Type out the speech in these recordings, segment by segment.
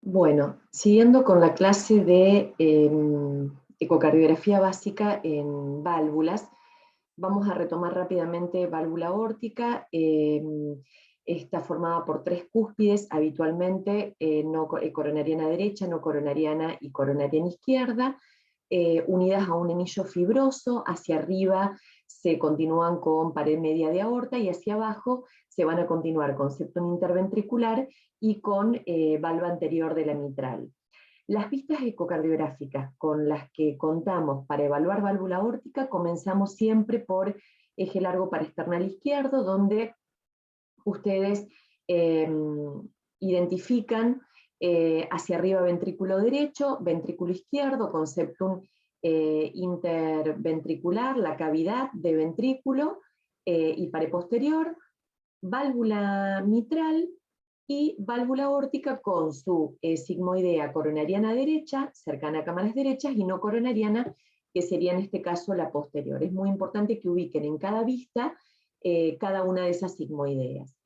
Bueno, siguiendo con la clase de ecocardiografía básica en válvulas, vamos a retomar rápidamente válvula aórtica. Está formada por tres cúspides habitualmente, coronariana derecha, no coronariana y coronariana izquierda, unidas a un anillo fibroso. Hacia arriba se continúan con pared media de aorta y hacia abajo se van a continuar con septum interventricular y con valva anterior de la mitral. Las vistas ecocardiográficas con las que contamos para evaluar válvula aórtica comenzamos siempre por eje largo parasternal izquierdo, donde ustedes identifican hacia arriba ventrículo derecho, ventrículo izquierdo con septum interventricular, la cavidad de ventrículo y pared posterior, válvula mitral y válvula aórtica con su sigmoidea coronariana derecha, cercana a cámaras derechas, y no coronariana, que sería en este caso la posterior. Es muy importante que ubiquen en cada vista cada una de esas sigmoideas.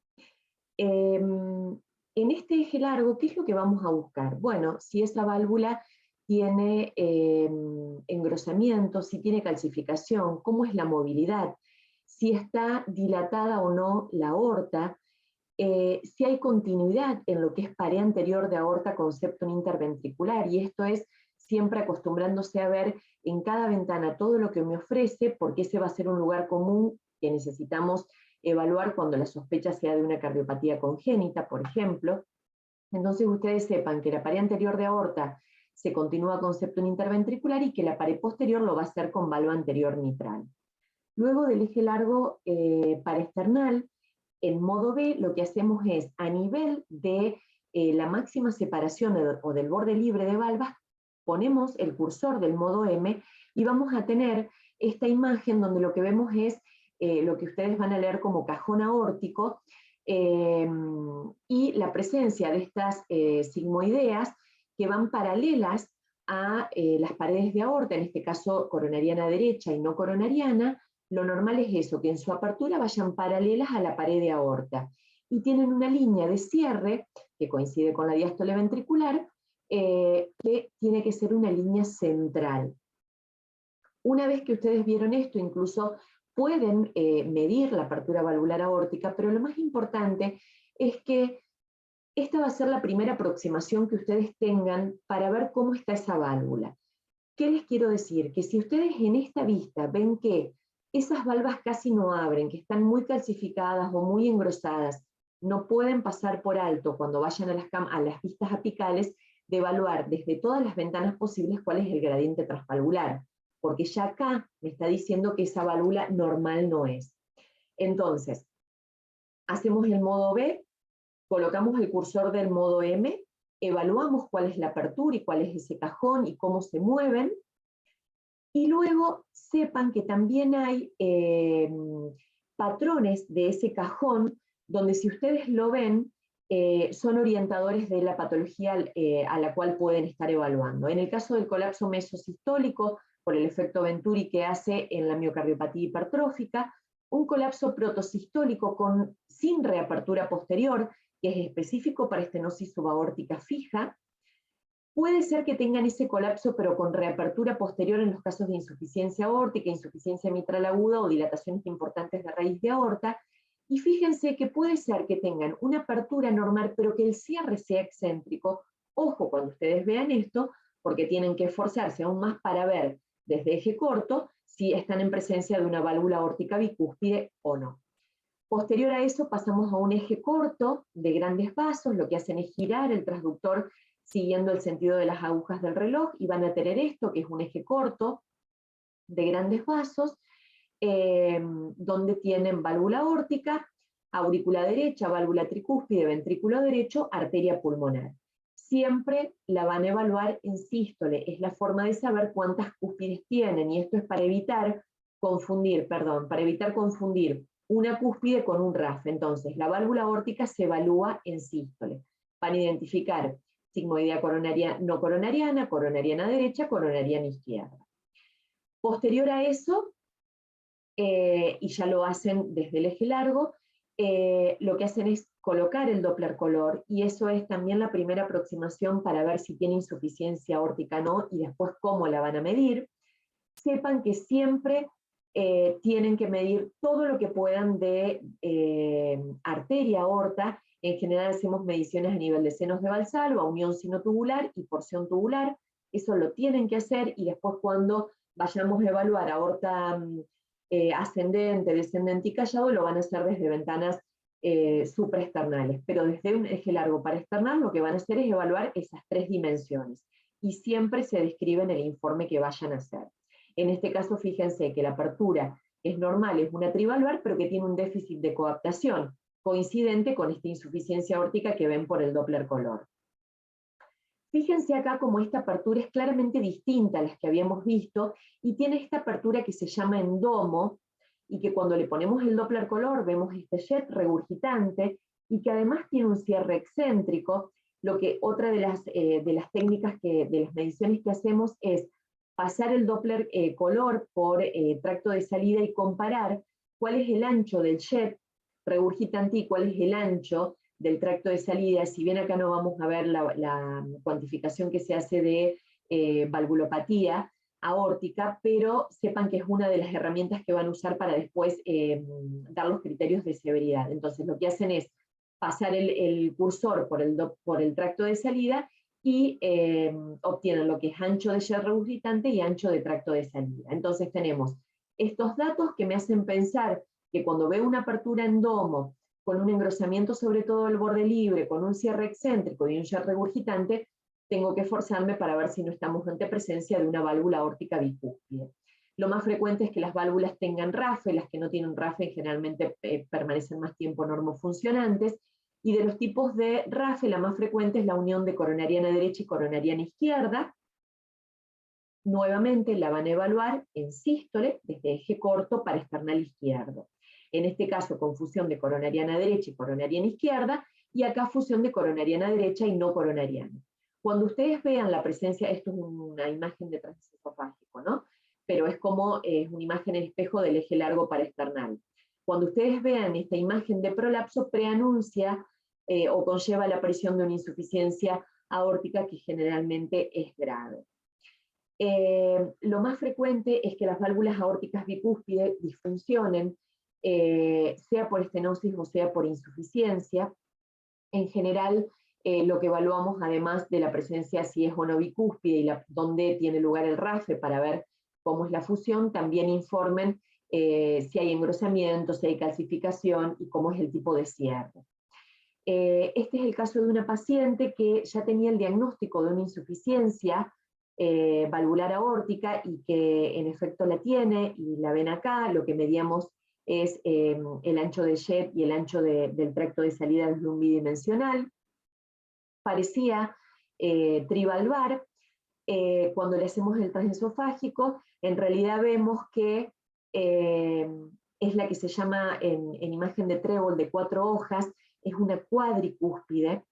En este eje largo, ¿qué es lo que vamos a buscar? Bueno, si esa válvula tiene engrosamiento, si tiene calcificación, cómo es la movilidad, si está dilatada o no la aorta, si hay continuidad en lo que es pared anterior de aorta con septum interventricular, y esto es siempre acostumbrándose a ver en cada ventana todo lo que me ofrece, porque ese va a ser un lugar común que necesitamos evaluar cuando la sospecha sea de una cardiopatía congénita, por ejemplo. Entonces ustedes sepan que la pared anterior de aorta se continúa con septum interventricular y que la pared posterior lo va a hacer con valva anterior mitral. Luego del eje largo paraesternal, en modo B, lo que hacemos es, a nivel de la máxima separación o del borde libre de valvas, ponemos el cursor del modo M y vamos a tener esta imagen donde lo que vemos es lo que ustedes van a leer como cajón aórtico, y la presencia de estas sigmoideas que van paralelas a las paredes de aorta, en este caso coronariana derecha y no coronariana. Lo normal es eso, que en su apertura vayan paralelas a la pared de aorta. Y tienen una línea de cierre, que coincide con la diástole ventricular, que tiene que ser una línea central. Una vez que ustedes vieron esto, incluso pueden medir la apertura valvular aórtica, pero lo más importante es que esta va a ser la primera aproximación que ustedes tengan para ver cómo está esa válvula. ¿Qué les quiero decir? Que si ustedes en esta vista ven que esas valvas casi no abren, que están muy calcificadas o muy engrosadas, no pueden pasar por alto cuando vayan a las vistas apicales de evaluar desde todas las ventanas posibles cuál es el gradiente transvalvular, porque ya acá me está diciendo que esa válvula normal no es. Entonces, hacemos el modo B, colocamos el cursor del modo M, evaluamos cuál es la apertura y cuál es ese cajón y cómo se mueven, y luego sepan que también hay patrones de ese cajón donde, si ustedes lo ven, son orientadores de la patología a la cual pueden estar evaluando. En el caso del colapso mesosistólico, por el efecto Venturi que hace en la miocardiopatía hipertrófica, un colapso protosistólico sin reapertura posterior, que es específico para estenosis subaórtica fija. Puede ser que tengan ese colapso, pero con reapertura posterior en los casos de insuficiencia aórtica, insuficiencia mitral aguda o dilataciones importantes de raíz de aorta. Y fíjense que puede ser que tengan una apertura normal, pero que el cierre sea excéntrico. Ojo cuando ustedes vean esto, porque tienen que esforzarse aún más para ver desde eje corto si están en presencia de una válvula aórtica bicúspide o no. Posterior a eso pasamos a un eje corto de grandes vasos, lo que hacen es girar el transductor siguiendo el sentido de las agujas del reloj, y van a tener esto, que es un eje corto de grandes vasos, donde tienen válvula aórtica, aurícula derecha, válvula tricúspide, ventrículo derecho, arteria pulmonar. Siempre la van a evaluar en sístole, es la forma de saber cuántas cúspides tienen, y esto es para evitar confundir una cúspide con un RAF. Entonces, la válvula aórtica se evalúa en sístole. Van a identificar sigmoidea coronaria, no coronariana, coronariana derecha, coronariana izquierda. Posterior a eso, y ya lo hacen desde el eje largo, lo que hacen es colocar el Doppler color, y eso es también la primera aproximación para ver si tiene insuficiencia aórtica o no, y después cómo la van a medir. Sepan que siempre tienen que medir todo lo que puedan de arteria aorta. En general hacemos mediciones a nivel de senos de Valsalva, unión sinotubular y porción tubular. Eso lo tienen que hacer, y después cuando vayamos a evaluar aorta ascendente, descendente y callado, lo van a hacer desde ventanas supraesternales. Pero desde un eje largo para external lo que van a hacer es evaluar esas tres dimensiones. Y siempre se describe en el informe que vayan a hacer. En este caso, fíjense que la apertura es normal, es una trivalvar, pero que tiene un déficit de coaptación, coincidente con esta insuficiencia aórtica que ven por el Doppler color. Fíjense acá como esta apertura es claramente distinta a las que habíamos visto, y tiene esta apertura que se llama endomo, y que cuando le ponemos el Doppler color vemos este jet regurgitante, y que además tiene un cierre excéntrico. Lo que otra de las técnicas de las mediciones que hacemos es pasar el Doppler color por tracto de salida y comparar cuál es el ancho del jet regurgitante y cuál es el ancho del tracto de salida. Si bien acá no vamos a ver la cuantificación que se hace de valvulopatía aórtica, pero sepan que es una de las herramientas que van a usar para después dar los criterios de severidad. Entonces lo que hacen es pasar el cursor por el tracto de salida y obtienen lo que es ancho de jet regurgitante y ancho de tracto de salida. Entonces tenemos estos datos que me hacen pensar que cuando veo una apertura endomo con un engrosamiento sobre todo del borde libre, con un cierre excéntrico y un jet regurgitante, tengo que esforzarme para ver si no estamos ante presencia de una válvula aórtica bicúspide. Lo más frecuente es que las válvulas tengan RAFE, las que no tienen RAFE generalmente permanecen más tiempo normofuncionantes, y de los tipos de RAFE la más frecuente es la unión de coronariana derecha y coronariana izquierda. Nuevamente la van a evaluar en sístole desde eje corto para external izquierdo. En este caso, con fusión de coronariana derecha y coronariana izquierda, y acá fusión de coronariana derecha y no coronariana. Cuando ustedes vean la presencia, esto es una imagen de tránsito esofágico, ¿no? Pero es como una imagen en espejo del eje largo para external. Cuando ustedes vean esta imagen de prolapso, preanuncia o conlleva la aparición de una insuficiencia aórtica que generalmente es grave. Lo más frecuente es que las válvulas aórticas bicúspides disfuncionen, sea por estenosis o sea por insuficiencia. En general, lo que evaluamos, además de la presencia si es o no bicúspide y dónde tiene lugar el RAFE para ver cómo es la fusión, también informen si hay engrosamiento, si hay calcificación y cómo es el tipo de cierre. Este es el caso de una paciente que ya tenía el diagnóstico de una insuficiencia valvular aórtica y que en efecto la tiene, y la ven acá. Lo que medíamos es el ancho de jet y el ancho del tracto de salida desde un bidimensional. Parecía trivalvar. Cuando le hacemos el transesofágico, en realidad vemos que es la que se llama en imagen de trébol de 4 hojas, es una cuadricúspide,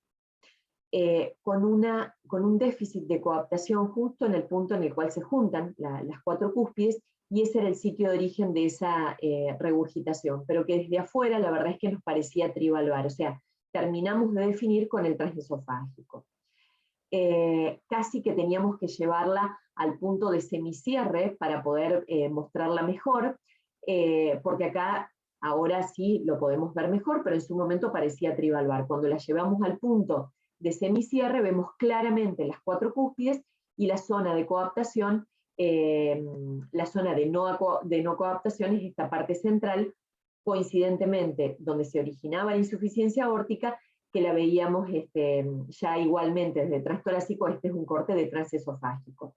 con un déficit de coaptación justo en el punto en el cual se juntan las 4 cúspides, y ese era el sitio de origen de esa regurgitación, pero que desde afuera la verdad es que nos parecía trivalvar, o sea, terminamos de definir con el transesofágico. Casi que teníamos que llevarla al punto de semicierre para poder mostrarla mejor, porque acá ahora sí lo podemos ver mejor, pero en su momento parecía trivalvar. Cuando la llevamos al punto de semicierre vemos claramente las 4 cúspides y la zona de coaptación, la zona de no coaptación es esta parte central, coincidentemente donde se originaba la insuficiencia aórtica, que la veíamos ya igualmente desde transtorácico. Este es un corte de transesofágico.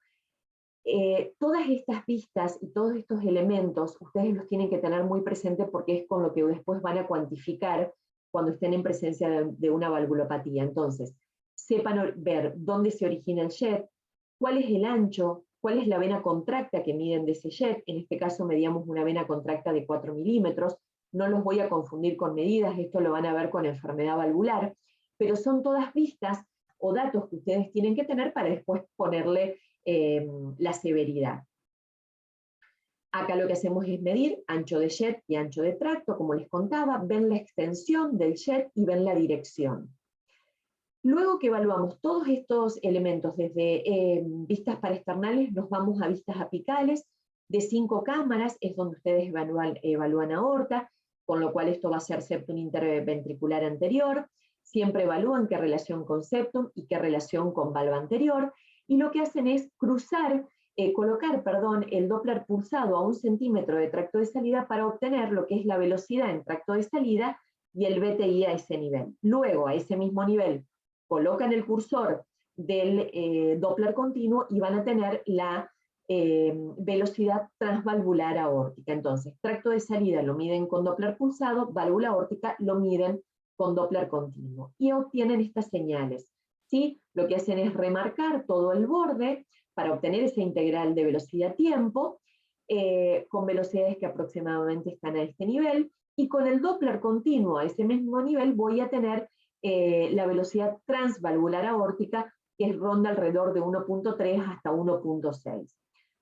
Todas estas vistas y todos estos elementos ustedes los tienen que tener muy presentes, porque es con lo que después van a cuantificar cuando estén en presencia de una valvulopatía. Entonces, sepan ver dónde se origina el jet, cuál es el ancho, cuál es la vena contracta que miden de ese jet. En este caso medíamos una vena contracta de 4 milímetros. No los voy a confundir con medidas, esto lo van a ver con enfermedad valvular, pero son todas vistas o datos que ustedes tienen que tener para después ponerle la severidad. Acá lo que hacemos es medir ancho de jet y ancho de tracto, como les contaba, ven la extensión del jet y ven la dirección. Luego que evaluamos todos estos elementos, desde vistas paraesternales, nos vamos a vistas apicales, de 5 cámaras, es donde ustedes evalúan aorta, con lo cual esto va a ser septum interventricular anterior, siempre evalúan qué relación con septum y qué relación con valva anterior, y lo que hacen es colocar el Doppler pulsado a 1 centímetro de tracto de salida para obtener lo que es la velocidad en tracto de salida y el BTI a ese nivel. Luego, a ese mismo nivel, colocan el cursor del Doppler continuo y van a tener la velocidad transvalvular aórtica. Entonces, tracto de salida lo miden con Doppler pulsado, válvula aórtica lo miden con Doppler continuo. Y obtienen estas señales. ¿Sí? Lo que hacen es remarcar todo el borde para obtener esa integral de velocidad-tiempo, con velocidades que aproximadamente están a este nivel, y con el Doppler continuo a ese mismo nivel voy a tener la velocidad transvalvular aórtica, que ronda alrededor de 1.3 hasta 1.6.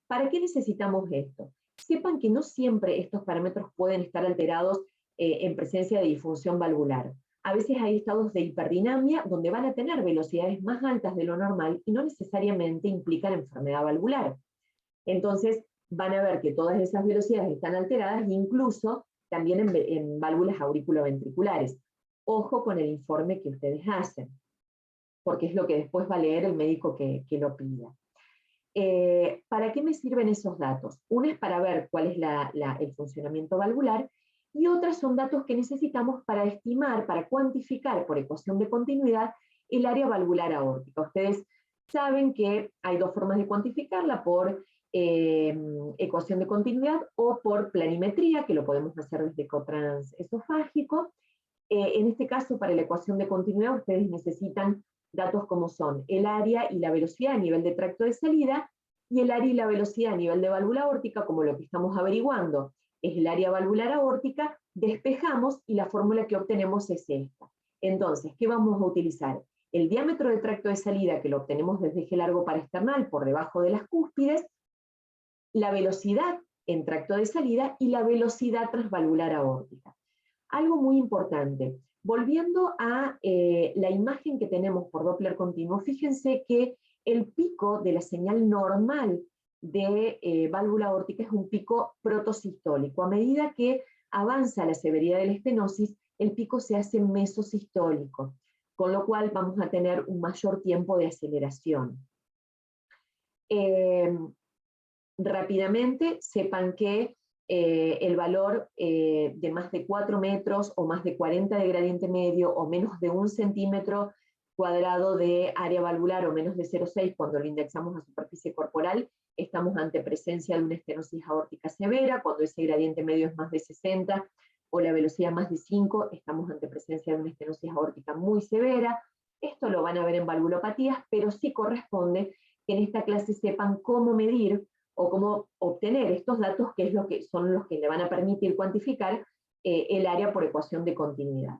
¿Para qué necesitamos esto? Sepan que no siempre estos parámetros pueden estar alterados en presencia de disfunción valvular. A veces hay estados de hiperdinamia donde van a tener velocidades más altas de lo normal y no necesariamente implican enfermedad valvular. Entonces van a ver que todas esas velocidades están alteradas, incluso también en válvulas auriculoventriculares. Ojo con el informe que ustedes hacen, porque es lo que después va a leer el médico que lo pida. ¿Para qué me sirven esos datos? Una es para ver cuál es el funcionamiento valvular, y otras son datos que necesitamos para estimar, para cuantificar por ecuación de continuidad el área valvular aórtica. Ustedes saben que hay dos formas de cuantificarla, por ecuación de continuidad o por planimetría, que lo podemos hacer desde ecotrans esofágico. En este caso, para la ecuación de continuidad, ustedes necesitan datos como son el área y la velocidad a nivel de tracto de salida, y el área y la velocidad a nivel de válvula aórtica, como lo que estamos averiguando es el área valvular aórtica, despejamos y la fórmula que obtenemos es esta. Entonces, ¿qué vamos a utilizar? El diámetro de tracto de salida, que lo obtenemos desde eje largo paraesternal por debajo de las cúspides, la velocidad en tracto de salida y la velocidad transvalvular aórtica. Algo muy importante, volviendo a la imagen que tenemos por Doppler continuo, fíjense que el pico de la señal normal de válvula aórtica es un pico protosistólico. A medida que avanza la severidad de la estenosis, el pico se hace mesosistólico, con lo cual vamos a tener un mayor tiempo de aceleración. Rápidamente, sepan que el valor de más de 4 metros o más de 40 de gradiente medio o menos de 1 centímetro cuadrado de área valvular o menos de 0,6 cuando lo indexamos a superficie corporal, estamos ante presencia de una estenosis aórtica severa. Cuando ese gradiente medio es más de 60 o la velocidad más de 5, estamos ante presencia de una estenosis aórtica muy severa. Esto lo van a ver en valvulopatías, pero sí corresponde que en esta clase sepan cómo medir o cómo obtener estos datos, que son los que le van a permitir cuantificar el área por ecuación de continuidad.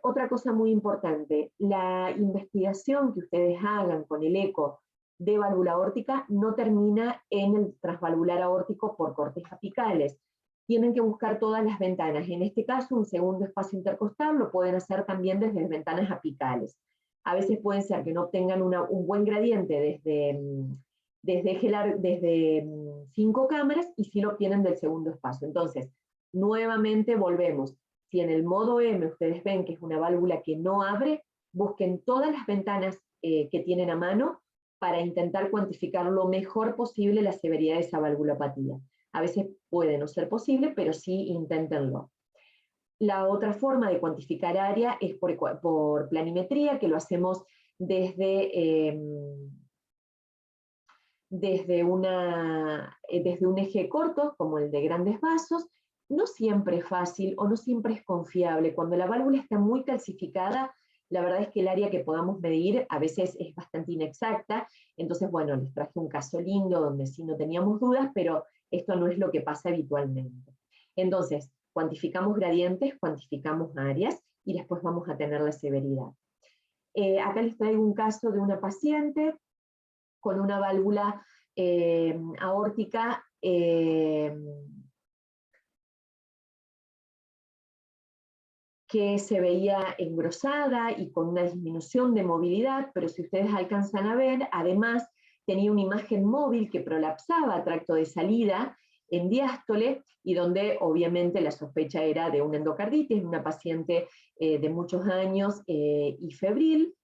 Otra cosa muy importante, la investigación que ustedes hagan con el eco de válvula aórtica no termina en el transvalvular aórtico por cortes apicales. Tienen que buscar todas las ventanas. En este caso, un segundo espacio intercostal lo pueden hacer también desde ventanas apicales. A veces puede ser que no obtengan un buen gradiente desde 5 cámaras y sí lo obtienen del segundo espacio. Entonces, nuevamente volvemos. Si en el modo M ustedes ven que es una válvula que no abre, busquen todas las ventanas que tienen a mano para intentar cuantificar lo mejor posible la severidad de esa valvulopatía. A veces puede no ser posible, pero sí inténtenlo. La otra forma de cuantificar área es por planimetría, que lo hacemos desde un eje corto, como el de grandes vasos. No siempre es fácil o no siempre es confiable. Cuando la válvula está muy calcificada, la verdad es que el área que podamos medir a veces es bastante inexacta. Entonces, bueno, les traje un caso lindo donde sí no teníamos dudas, pero esto no es lo que pasa habitualmente. Entonces, cuantificamos gradientes, cuantificamos áreas y después vamos a tener la severidad. Acá les traigo un caso de una paciente con una válvula aórtica que se veía engrosada y con una disminución de movilidad, pero si ustedes alcanzan a ver, además tenía una imagen móvil que prolapsaba tracto de salida en diástole, y donde obviamente la sospecha era de una endocarditis, una paciente de muchos años y febril.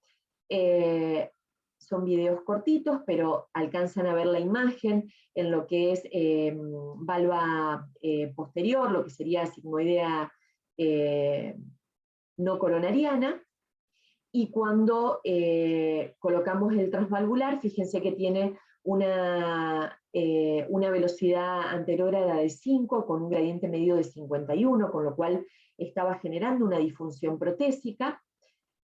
Son videos cortitos, pero alcanzan a ver la imagen en lo que es valva posterior, lo que sería sigmoidea no coronariana, y cuando colocamos el transvalvular, fíjense que tiene una velocidad anterógrada de 5 con un gradiente medio de 51, con lo cual estaba generando una disfunción protésica.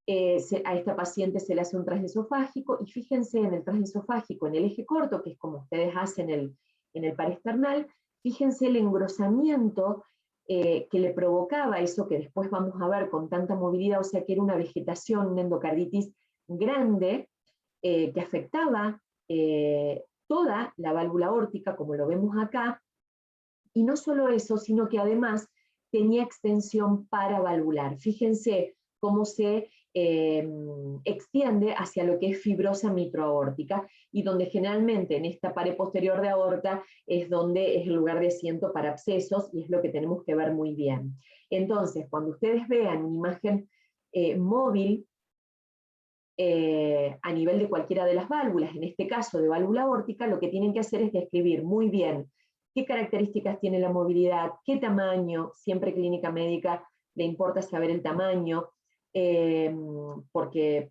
A esta paciente se le hace un transesofágico, y fíjense en el transesofágico, en el eje corto, que es como ustedes hacen en el paresternal, fíjense el engrosamiento que le provocaba eso que después vamos a ver con tanta movilidad, o sea que era una vegetación, una endocarditis grande, que afectaba toda la válvula aórtica, como lo vemos acá, y no solo eso, sino que además tenía extensión paravalvular. Fíjense cómo se extiende hacia lo que es fibrosa mitroaórtica, y donde generalmente en esta pared posterior de aorta es donde es el lugar de asiento para abscesos, y es lo que tenemos que ver muy bien. Entonces, cuando ustedes vean una imagen móvil a nivel de cualquiera de las válvulas, en este caso de válvula aórtica, lo que tienen que hacer es describir muy bien qué características tiene la movilidad, qué tamaño, siempre clínica médica le importa saber el tamaño, porque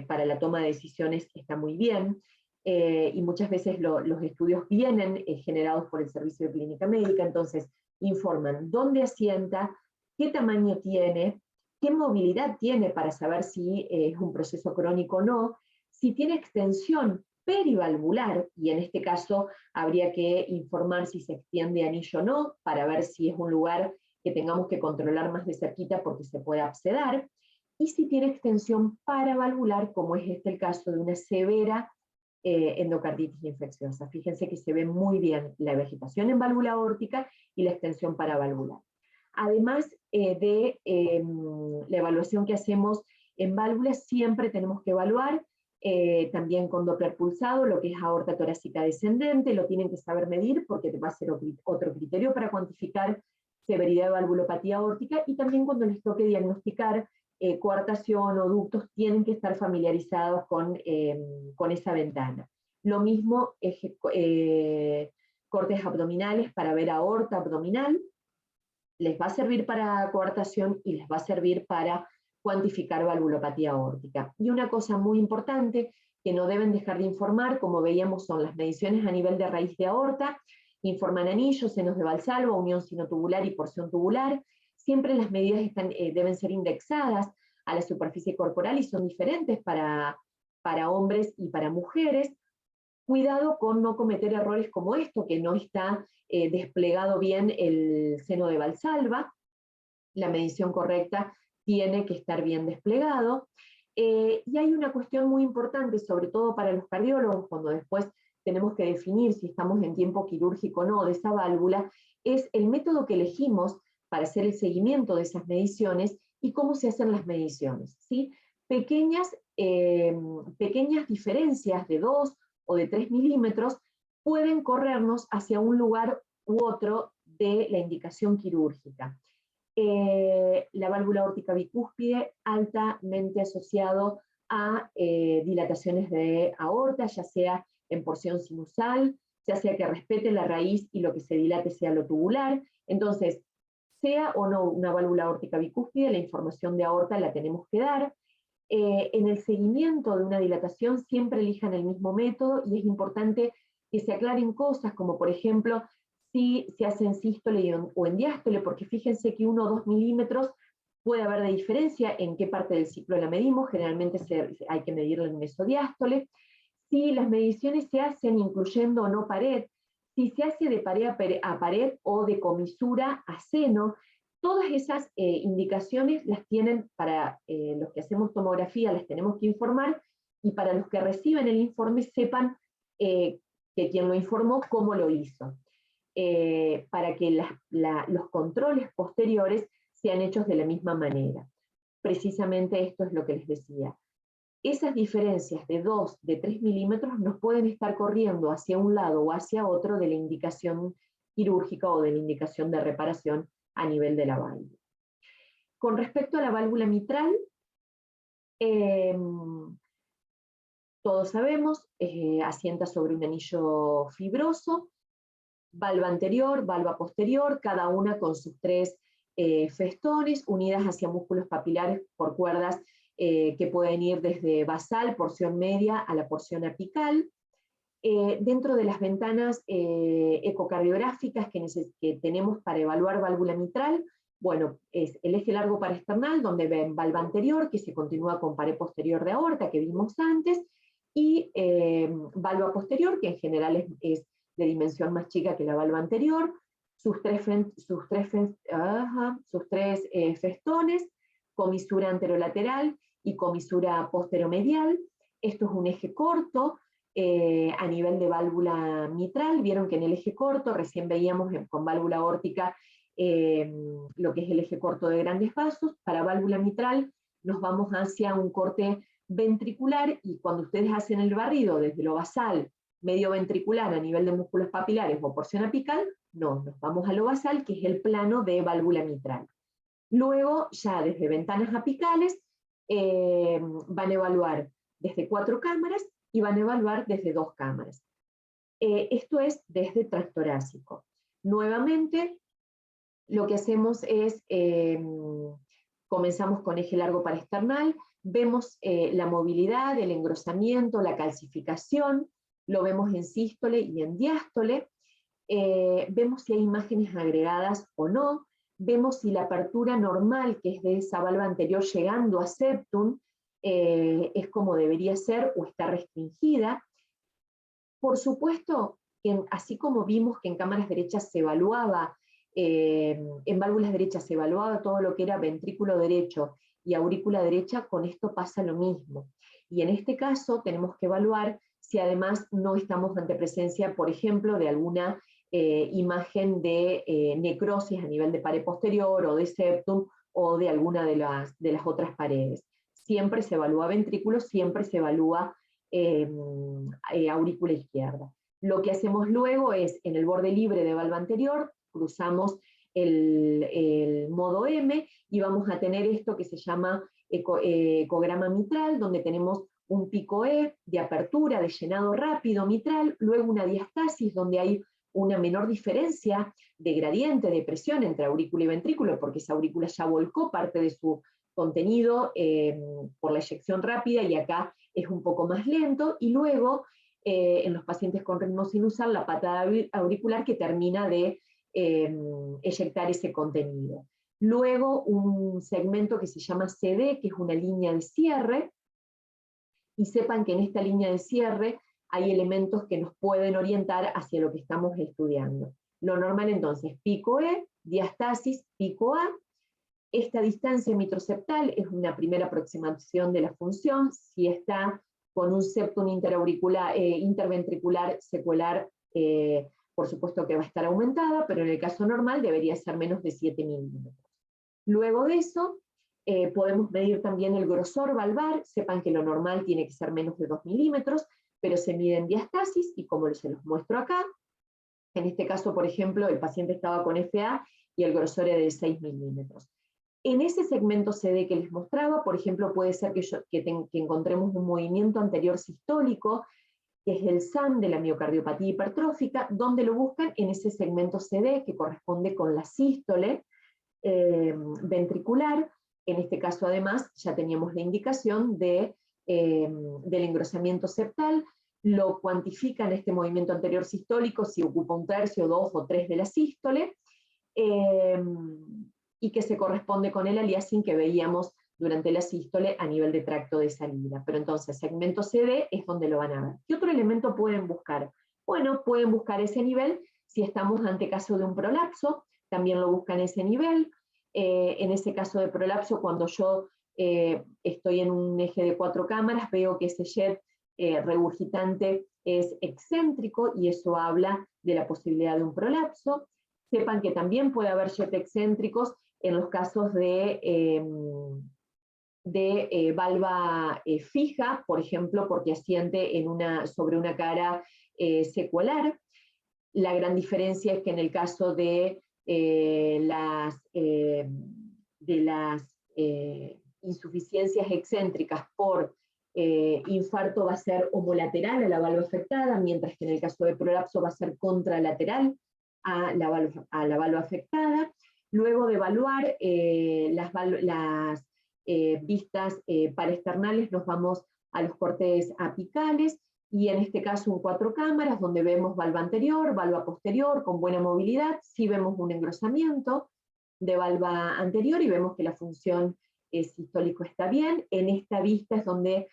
para la toma de decisiones está muy bien, y muchas veces los estudios vienen generados por el servicio de clínica médica, entonces informan dónde asienta, qué tamaño tiene, qué movilidad tiene para saber si es un proceso crónico o no, si tiene extensión perivalvular, y en este caso habría que informar si se extiende anillo o no, para ver si es un lugar que tengamos que controlar más de cerquita porque se puede abscedar, y si tiene extensión paravalvular, como es el caso de una severa endocarditis infecciosa. Fíjense que se ve muy bien la vegetación en válvula aórtica y la extensión paravalvular. Además de la evaluación que hacemos en válvulas, siempre tenemos que evaluar también con Doppler pulsado lo que es aorta torácica descendente, lo tienen que saber medir porque va a ser otro criterio para cuantificar severidad de valvulopatía aórtica, y también cuando les toque diagnosticar coartación o ductos, tienen que estar familiarizados con esa ventana. Lo mismo, cortes abdominales para ver aorta abdominal, les va a servir para coartación y les va a servir para cuantificar valvulopatía aórtica. Y una cosa muy importante que no deben dejar de informar, como veíamos, son las mediciones a nivel de raíz de aorta, informan anillos, senos de Valsalva, unión sinotubular y porción tubular. Siempre las medidas deben ser indexadas a la superficie corporal y son diferentes para hombres y para mujeres. Cuidado con no cometer errores como esto, que no está desplegado bien el seno de Valsalva. La medición correcta tiene que estar bien desplegado. Y hay una cuestión muy importante, sobre todo para los cardiólogos, cuando después tenemos que definir si estamos en tiempo quirúrgico o no de esa válvula, es el método que elegimos para hacer el seguimiento de esas mediciones y cómo se hacen las mediciones, ¿sí? Pequeñas diferencias de 2 o de 3 milímetros pueden corrernos hacia un lugar u otro de la indicación quirúrgica. La válvula aórtica bicúspide altamente asociado a dilataciones de aorta, ya sea en porción sinusal, ya sea que respete la raíz y lo que se dilate sea lo tubular. Entonces, sea o no una válvula aórtica bicúspide, la información de aorta la tenemos que dar. En el seguimiento de una dilatación siempre elijan el mismo método, y es importante que se aclaren cosas como, por ejemplo, si se hace en sístole o en diástole, porque fíjense que 1 o 2 milímetros puede haber de diferencia en qué parte del ciclo la medimos, generalmente hay que medirla en mesodiástole. Si las mediciones se hacen incluyendo o no pared, si se hace de pared a pared o de comisura a seno, todas esas indicaciones las tienen para los que hacemos tomografía, las tenemos que informar, y para los que reciben el informe sepan que quien lo informó, cómo lo hizo. para que los controles posteriores sean hechos de la misma manera. Precisamente esto es lo que les decía. Esas diferencias de 2, de 3 milímetros nos pueden estar corriendo hacia un lado o hacia otro de la indicación quirúrgica o de la indicación de reparación a nivel de la válvula. Con respecto a la válvula mitral, todos sabemos, asienta sobre un anillo fibroso, valva anterior, valva posterior, cada una con sus 3 festones, unidas hacia músculos papilares por cuerdas que pueden ir desde basal, porción media, a la porción apical. Dentro de las ventanas ecocardiográficas que tenemos para evaluar válvula mitral, bueno, es el eje largo paraesternal, donde ven valva anterior, que se continúa con pared posterior de aorta, que vimos antes, y valva posterior, que en general es de dimensión más chica que la valva anterior, sus tres festones, comisura anterolateral y comisura posteromedial. Esto es un eje corto a nivel de válvula mitral. Vieron que en el eje corto, recién veíamos con válvula aórtica lo que es el eje corto de grandes vasos. Para válvula mitral nos vamos hacia un corte ventricular, y cuando ustedes hacen el barrido desde lo basal, medio ventricular a nivel de músculos papilares o porción apical, no, nos vamos a lo basal, que es el plano de válvula mitral. Luego, ya desde ventanas apicales, van a evaluar desde 4 cámaras y van a evaluar desde 2 cámaras. Esto es desde transtorácico. Nuevamente, lo que hacemos es, comenzamos con eje largo paraesternal, vemos la movilidad, el engrosamiento, la calcificación, lo vemos en sístole y en diástole, vemos si hay imágenes agregadas o no, vemos si la apertura normal, que es de esa valva anterior llegando a septum, es como debería ser o está restringida. Por supuesto, así como vimos que en cámaras derechas se evaluaba, en válvulas derechas se evaluaba todo lo que era ventrículo derecho y aurícula derecha, con esto pasa lo mismo. Y en este caso tenemos que evaluar si además no estamos ante presencia, por ejemplo, de alguna imagen de necrosis a nivel de pared posterior o de septum o de alguna de las otras paredes. Siempre se evalúa ventrículo, siempre se evalúa aurícula izquierda. Lo que hacemos luego es, en el borde libre de valva anterior, cruzamos el modo M y vamos a tener esto que se llama ecograma mitral, donde tenemos un pico E de apertura, de llenado rápido mitral, luego una diastasis donde hay una menor diferencia de gradiente de presión entre aurícula y ventrículo, porque esa aurícula ya volcó parte de su contenido por la eyección rápida, y acá es un poco más lento, y luego en los pacientes con ritmo sinusal, la patada auricular que termina de eyectar ese contenido. Luego un segmento que se llama CD, que es una línea de cierre, y sepan que en esta línea de cierre hay elementos que nos pueden orientar hacia lo que estamos estudiando. Lo normal entonces, pico E, diastasis, pico A. Esta distancia mitroseptal es una primera aproximación de la función. Si está con un septum interventricular secuelar, por supuesto que va a estar aumentada, pero en el caso normal debería ser menos de 7 milímetros. Luego de eso, podemos medir también el grosor valvar. Sepan que lo normal tiene que ser menos de 2 milímetros, pero se mide en diastasis, y como se los muestro acá, en este caso, por ejemplo, el paciente estaba con FA y el grosor era de 6 milímetros. En ese segmento CD que les mostraba, por ejemplo, puede ser que encontremos un movimiento anterior sistólico, que es el SAM de la miocardiopatía hipertrófica, donde lo buscan en ese segmento CD que corresponde con la sístole ventricular. En este caso, además, ya teníamos la indicación del engrosamiento septal. Lo cuantifican este movimiento anterior sistólico si ocupa 1/3, 2 o 3 de la sístole, y que se corresponde con el aliasing que veíamos durante la sístole a nivel de tracto de salida. Pero entonces, segmento CD es donde lo van a ver. ¿Qué otro elemento pueden buscar? Bueno, pueden buscar ese nivel si estamos ante caso de un prolapso, también lo buscan ese nivel. En ese caso de prolapso, cuando yo estoy en un eje de 4 cámaras, veo que ese jet regurgitante es excéntrico, y eso habla de la posibilidad de un prolapso. Sepan que también puede haber jet excéntricos en los casos de valva fija, por ejemplo, porque asiente sobre una cara secular. La gran diferencia es que en el caso de las insuficiencias excéntricas por infarto va a ser homolateral a la valva afectada, mientras que en el caso de prolapso va a ser contralateral a la valva afectada. Luego de evaluar las vistas paraesternales, nos vamos a los cortes apicales, y en este caso en 4 cámaras, donde vemos valva anterior, valva posterior, con buena movilidad. Sí vemos un engrosamiento de valva anterior y vemos que la función sistólico está bien. En esta vista es donde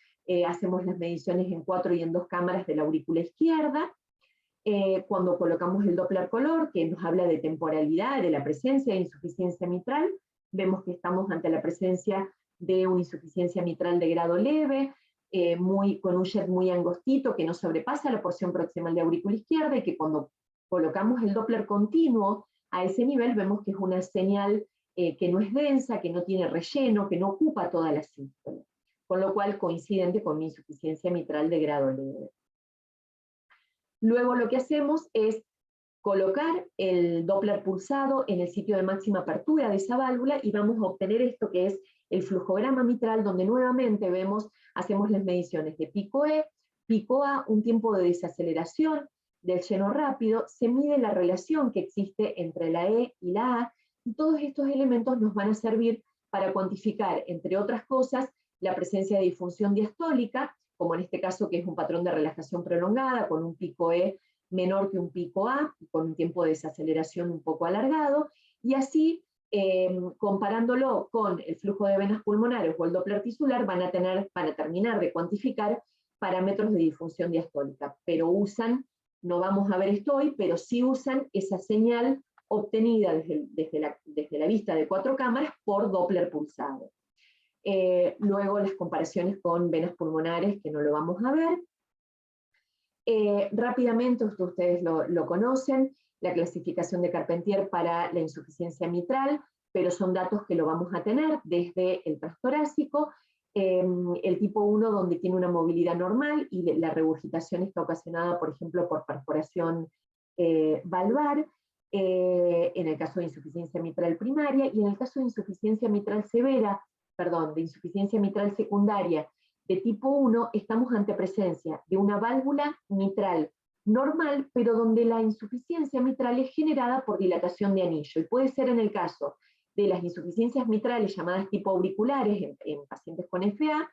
hacemos las mediciones en 4 y en 2 cámaras de la aurícula izquierda. Cuando colocamos el Doppler color, que nos habla de temporalidad, de la presencia de insuficiencia mitral, vemos que estamos ante la presencia de una insuficiencia mitral de grado leve, con un jet muy angostito que no sobrepasa la porción proximal de aurícula izquierda, y que cuando colocamos el Doppler continuo a ese nivel vemos que es una señal que no es densa, que no tiene relleno, que no ocupa toda la sístole, con lo cual coincidente con una insuficiencia mitral de grado leve. Luego lo que hacemos es colocar el Doppler pulsado en el sitio de máxima apertura de esa válvula, y vamos a obtener esto que es el flujograma mitral, donde nuevamente hacemos las mediciones de pico E, pico A, un tiempo de desaceleración del lleno rápido, se mide la relación que existe entre la E y la A, y todos estos elementos nos van a servir para cuantificar, entre otras cosas, la presencia de disfunción diastólica, como en este caso, que es un patrón de relajación prolongada, con un pico E menor que un pico A, con un tiempo de desaceleración un poco alargado, y así, comparándolo con el flujo de venas pulmonares o el Doppler tisular, van a terminar de cuantificar parámetros de disfunción diastólica, pero no vamos a ver esto hoy, pero sí usan esa señal obtenida desde la vista de 4 cámaras por Doppler pulsado. Luego las comparaciones con venas pulmonares, que no lo vamos a ver. Rápidamente, ustedes lo conocen, la clasificación de Carpentier para la insuficiencia mitral, pero son datos que lo vamos a tener desde el transtorácico, el tipo 1, donde tiene una movilidad normal y la regurgitación está ocasionada, por ejemplo, por perforación valvar, en el caso de insuficiencia mitral primaria, y en el caso de insuficiencia mitral de insuficiencia mitral secundaria de tipo 1, estamos ante presencia de una válvula mitral normal, pero donde la insuficiencia mitral es generada por dilatación de anillo, y puede ser en el caso de las insuficiencias mitrales llamadas tipo auriculares en pacientes con FA,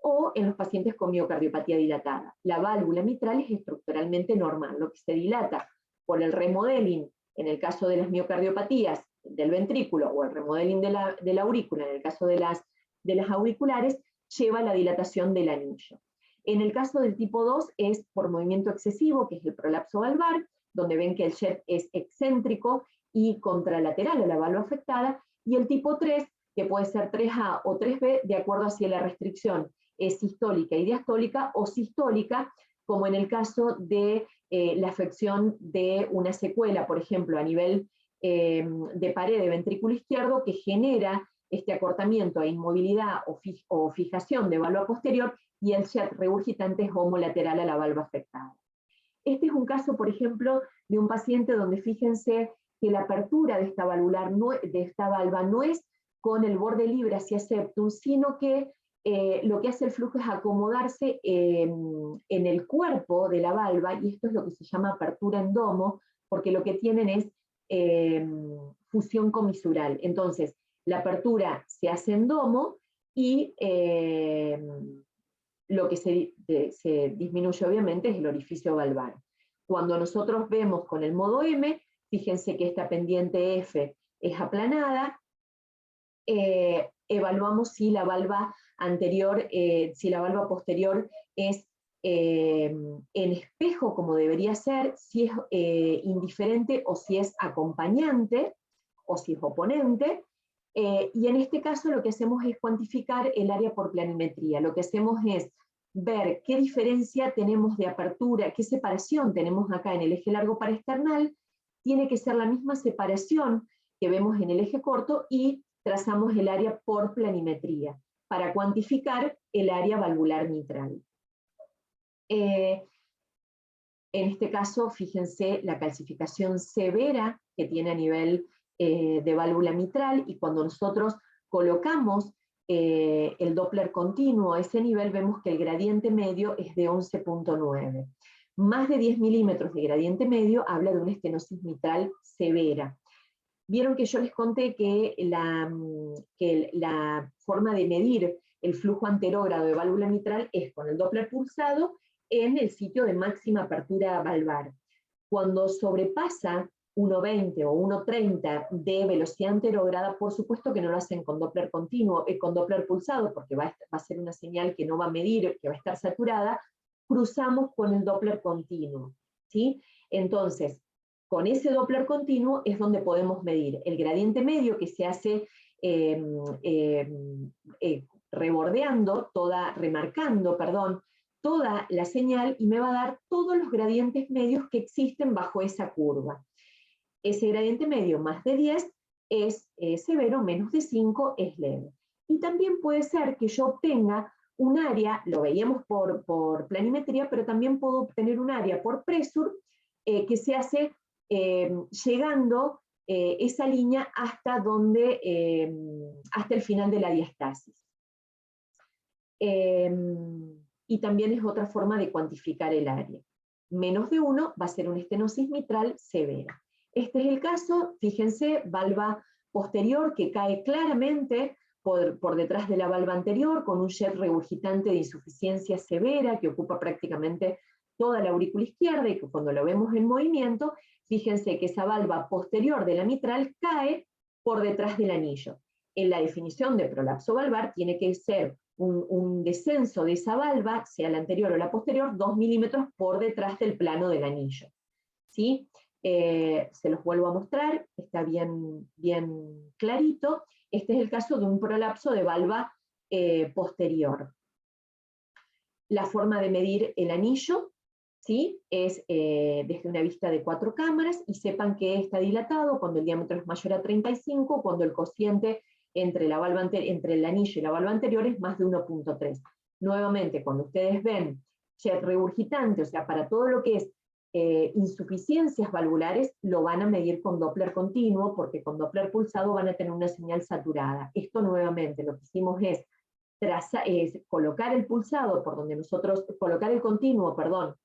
o en los pacientes con miocardiopatía dilatada. La válvula mitral es estructuralmente normal, lo que se dilata por el remodeling en el caso de las miocardiopatías del ventrículo, o el remodeling de la aurícula en el caso de las auriculares, lleva a la dilatación del anillo. En el caso del tipo 2 es por movimiento excesivo, que es el prolapso valvar, donde ven que el jet es excéntrico y contralateral a la valva afectada, y el tipo 3, que puede ser 3A o 3B, de acuerdo a si la restricción es sistólica y diastólica, o sistólica, como en el caso de la afección de una secuela, por ejemplo, a nivel de pared de ventrículo izquierdo, que genera este acortamiento e inmovilidad o fijación de valva posterior, y el jet regurgitante es homolateral a la valva afectada. Este es un caso, por ejemplo, de un paciente donde fíjense que la apertura de esta valva no es con el borde libre hacia septum, sino que lo que hace el flujo es acomodarse en el cuerpo de la valva, y esto es lo que se llama apertura en domo, porque lo que tienen es fusión comisural. Entonces, la apertura se hace en domo, y lo que se disminuye obviamente es el orificio valvar. Cuando nosotros vemos con el modo M, fíjense que esta pendiente F es aplanada, evaluamos si la valva posterior es en espejo, como debería ser, si es indiferente o si es acompañante o si es oponente, y en este caso lo que hacemos es cuantificar el área por planimetría. Lo que hacemos es ver qué diferencia tenemos de apertura, qué separación tenemos acá en el eje largo paraesternal, tiene que ser la misma separación que vemos en el eje corto y trazamos el área por planimetría para cuantificar el área valvular mitral. En este caso, fíjense la calcificación severa que tiene a nivel de válvula mitral, y cuando nosotros colocamos el Doppler continuo a ese nivel, vemos que el gradiente medio es de 11.9. Más de 10 milímetros de gradiente medio habla de una estenosis mitral severa. Vieron que yo les conté que la forma de medir el flujo anterógrado de válvula mitral es con el Doppler pulsado en el sitio de máxima apertura valvar. Cuando sobrepasa 1.20 o 1.30 de velocidad anterógrada, por supuesto que no lo hacen con Doppler continuo, con Doppler pulsado, porque va a ser una señal que no va a medir, que va a estar saturada. Cruzamos con el Doppler continuo, ¿sí? Entonces, con ese Doppler continuo es donde podemos medir el gradiente medio, que se hace remarcando toda la señal, y me va a dar todos los gradientes medios que existen bajo esa curva. Ese gradiente medio más de 10 es severo, menos de 5 es leve. Y también puede ser que yo obtenga un área, lo veíamos por planimetría, pero también puedo obtener un área por pressure que se hace llegando esa línea hasta el final de la diastasis. Y también es otra forma de cuantificar el área. Menos de 1 va a ser una estenosis mitral severa. Este es el caso, fíjense, valva posterior que cae claramente por detrás de la valva anterior, con un jet regurgitante de insuficiencia severa que ocupa prácticamente toda la aurícula izquierda, y que cuando lo vemos en movimiento, fíjense que esa valva posterior de la mitral cae por detrás del anillo. En la definición de prolapso valvar tiene que ser un descenso de esa valva, sea la anterior o la posterior, 2 milímetros por detrás del plano del anillo. ¿Sí? Se los vuelvo a mostrar, está bien clarito. Este es el caso de un prolapso de valva posterior. La forma de medir el anillo, ¿sí? Es desde una vista de 4 cámaras, y sepan que está dilatado cuando el diámetro es mayor a 35, cuando el cociente entre el anillo y la valva anterior es más de 1.3. Nuevamente, cuando ustedes ven jet regurgitante, o sea, para todo lo que es insuficiencias valvulares, lo van a medir con Doppler continuo, porque con Doppler pulsado van a tener una señal saturada. Esto nuevamente lo que hicimos es colocar el pulsado por donde nosotros, colocar el continuo por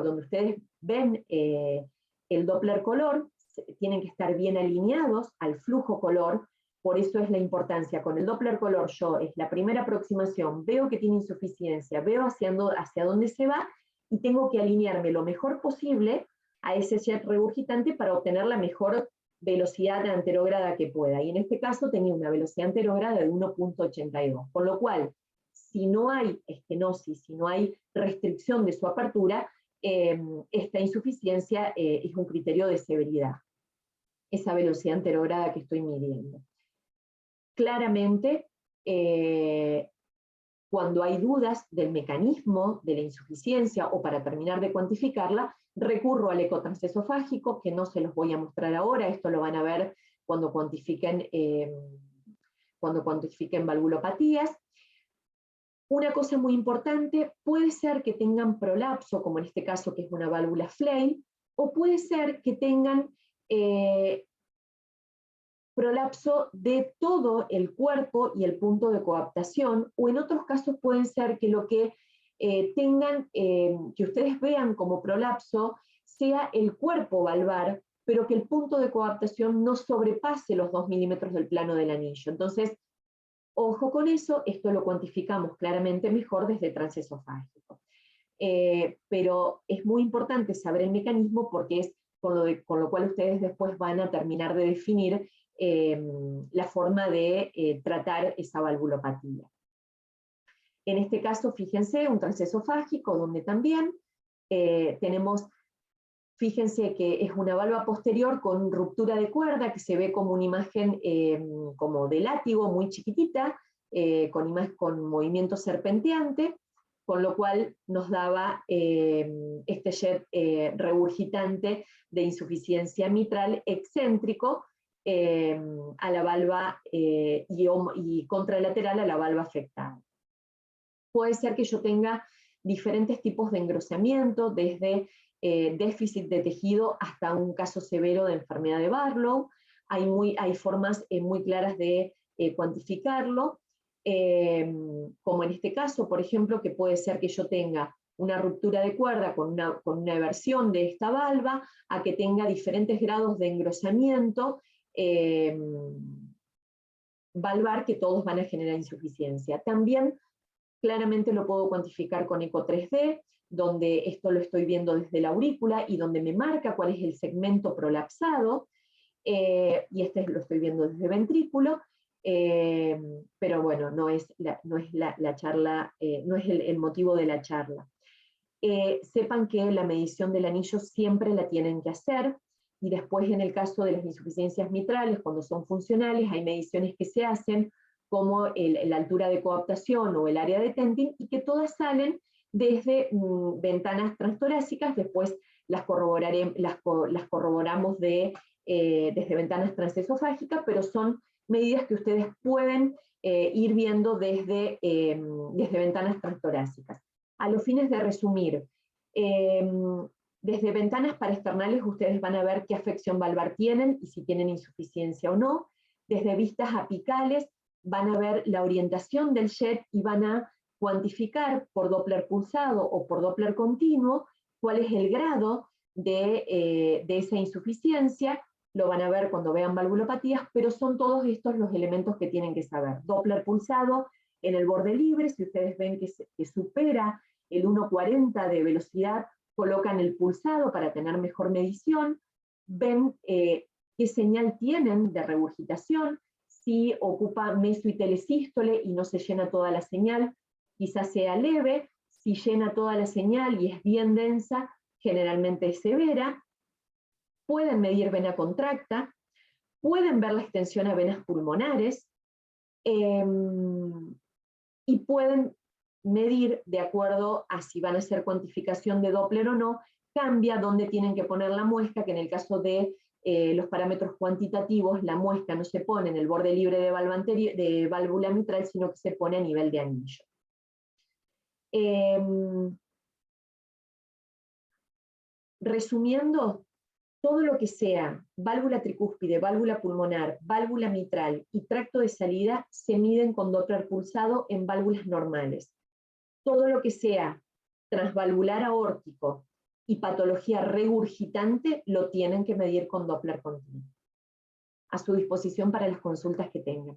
donde ustedes ven el Doppler color. Tienen que estar bien alineados al flujo color, por eso es la importancia. Con el Doppler color yo es la primera aproximación, veo que tiene insuficiencia, veo hacia dónde se va, y tengo que alinearme lo mejor posible a ese jet regurgitante para obtener la mejor velocidad anterógrada que pueda. Y en este caso tenía una velocidad anterógrada de 1.82, con lo cual, si no hay estenosis, si no hay restricción de su apertura, esta insuficiencia es un criterio de severidad, esa velocidad anterógrada que estoy midiendo. Claramente, cuando hay dudas del mecanismo de la insuficiencia, o para terminar de cuantificarla, recurro al eco transesofágico, que no se los voy a mostrar ahora, esto lo van a ver cuando cuantifiquen valvulopatías. Una cosa muy importante, puede ser que tengan prolapso, como en este caso que es una válvula Flame, o puede ser que tengan prolapso de todo el cuerpo y el punto de coaptación, o en otros casos pueden ser que lo que tengan, que ustedes vean como prolapso, sea el cuerpo valvar, pero que el punto de coaptación no sobrepase los 2 milímetros del plano del anillo. Entonces, ojo con eso, esto lo cuantificamos claramente mejor desde transesofágico. Pero es muy importante saber el mecanismo, porque es con lo cual ustedes después van a terminar de definir la forma de tratar esa valvulopatía. En este caso, fíjense, un transesofágico donde también tenemos, fíjense que es una valva posterior con ruptura de cuerda, que se ve como una imagen como de látigo, muy chiquitita, con movimiento serpenteante, con lo cual nos daba este jet regurgitante de insuficiencia mitral excéntrico a la valva y contralateral a la valva afectada. Puede ser que yo tenga diferentes tipos de engrosamiento, desde déficit de tejido hasta un caso severo de enfermedad de Barlow. Hay formas muy claras de cuantificarlo, como en este caso, por ejemplo, que puede ser que yo tenga una ruptura de cuerda con una eversión de esta valva, a que tenga diferentes grados de engrosamiento valvar, que todos van a generar insuficiencia. También claramente lo puedo cuantificar con eco 3D, donde esto lo estoy viendo desde la aurícula y donde me marca cuál es el segmento prolapsado, y este lo estoy viendo desde ventrículo, pero bueno, no es la charla, no es el motivo de la charla. Sepan que la medición del anillo siempre la tienen que hacer, y después en el caso de las insuficiencias mitrales, cuando son funcionales, hay mediciones que se hacen, como la altura de coaptación o el área de tenting, y que todas salen desde ventanas transtorácicas. Después las corroboramos desde ventanas transesofágicas, pero son medidas que ustedes pueden ir viendo desde ventanas transtorácicas. A los fines de resumir, desde ventanas paraesternales ustedes van a ver qué afección valvar tienen y si tienen insuficiencia o no. Desde vistas apicales van a ver la orientación del jet y van a cuantificar por Doppler pulsado o por Doppler continuo cuál es el grado de esa insuficiencia. Lo van a ver cuando vean valvulopatías, pero son todos estos los elementos que tienen que saber. Doppler pulsado en el borde libre, si ustedes ven que supera el 1,40 de velocidad, colocan el pulsado para tener mejor medición, ven qué señal tienen de regurgitación, si ocupa meso y telesístole y no se llena toda la señal, quizás sea leve. Si llena toda la señal y es bien densa, generalmente es severa. Pueden medir vena contracta, pueden ver la extensión a venas pulmonares, y pueden medir, de acuerdo a si van a hacer cuantificación de Doppler o no, cambia dónde tienen que poner la muesca, que en el caso de los parámetros cuantitativos, la muesca no se pone en el borde libre de válvula mitral, sino que se pone a nivel de anillo. Resumiendo, todo lo que sea válvula tricúspide, válvula pulmonar, válvula mitral y tracto de salida se miden con Doppler pulsado en válvulas normales. Todo lo que sea transvalvular aórtico y patología regurgitante lo tienen que medir con Doppler continuo. A su disposición para las consultas que tengan.